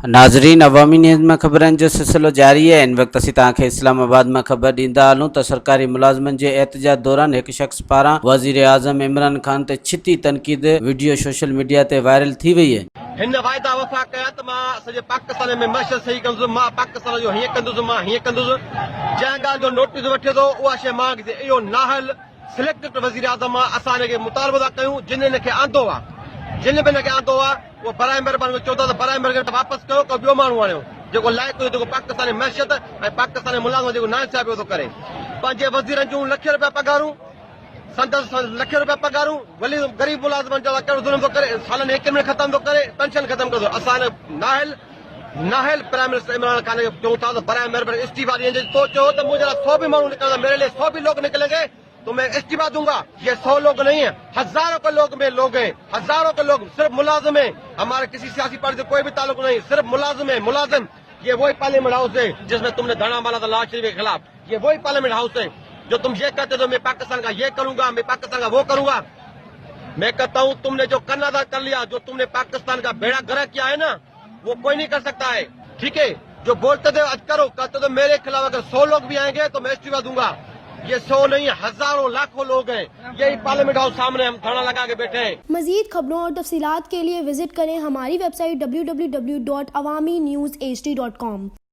नाज़रीन, अवामी न्यूज़ में ख़बरनि जो सिलसिलो जारी है। इन वक्त असीं तव्हांखे इस्लामाबाद में ख़बर ॾींदा हलूं त सरकारी मुलाज़िमनि जे एहतजाज दौरान एक शख़्स पारां वज़ीर आज़म इमरान खान ते छिती तनक़ीद वीडियो सोशल मीडिया ते वायरल थी वई है। हिन वाइदा वफ़ा कया त मां सॼे पाकिस्तान में मशर सही कंदुसि, मां पाकिस्तान जो हीअं कंदुसि, मां हीअं कंदुसि। जंहिं ॻाल्हि जो नोटिस वठे थो उहा शइ मां इहो नाहल सिलेक्टेड वज़ीर आज़म आहे। असां हिनखे मुतालबो था कयूं जिन हिनखे आंदो आहे, जिन बि हिनखे आंदो आहे उहो बराए महिरबानी चवंदा त बराए महिरबानी वापसि कयो, को ॿियो माण्हू आणियो जेको लाइक़ु हुजे, जेको पाकिस्तानी मैशियत ऐं पाकिस्तानी मुलाज़िम जेको नाइंसाफ़ियो थो करे। पंहिंजे वज़ीरनि जूं लख रुपया पगारूं, संदसि लख रुपया पगारूं, वली गरीब मुलाज़िमनि जो कहिड़ो ज़ुल्म थो करे, सालनि हिक में ख़तम थो करे, पेंशन ख़तम कंदो। असां नाहिल प्राइम मिनिस्टर इमरान खान खे चऊं था त बराए महिरबानी इस्तीफ़ा ॾियण जो तो चयो त मुंहिंजे लाइ 100 भी माण्हू निकिरंदा, मेरे लिए 100 भी लोग निकलेंगे तो मैं इस्तीफा दूंगा। ये 100 लोग नहीं है, हजारों के लोग में लोग हैं, हजारों के लोग सिर्फ मुलाजिम है। हमारे किसी सियासी पार्टी से कोई भी ताल्लुक नहीं, सिर्फ मुलाजिम है। मुलाजिम ये वही पार्लियामेंट हाउस है जिसमें तुमने धरना मारा था नवाज शरीफ के खिलाफ। ये वही पार्लियामेंट हाउस है जो तुम ये कहते हो मैं पाकिस्तान का ये करूंगा, मैं पाकिस्तान का वो करूंगा। मैं कहता हूँ तुमने जो करना था कर लिया, जो तुमने पाकिस्तान का बेड़ा गर्क किया है ना वो कोई नहीं कर सकता है। ठीक है, जो बोलते थे आज करो, कहते थे मेरे खिलाफ अगर 100 लोग भी आएंगे तो मैं इस्तीफा दूंगा। ये 100 नहीं, हजारों लाखों लोग हैं, यही पार्लियामेंट हाउस सामने हम धरना लगा के बैठे हैं। मजीद खबरों और तफसीलात के लिए विजिट करें हमारी वेबसाइट www.awamiNewsHD.com।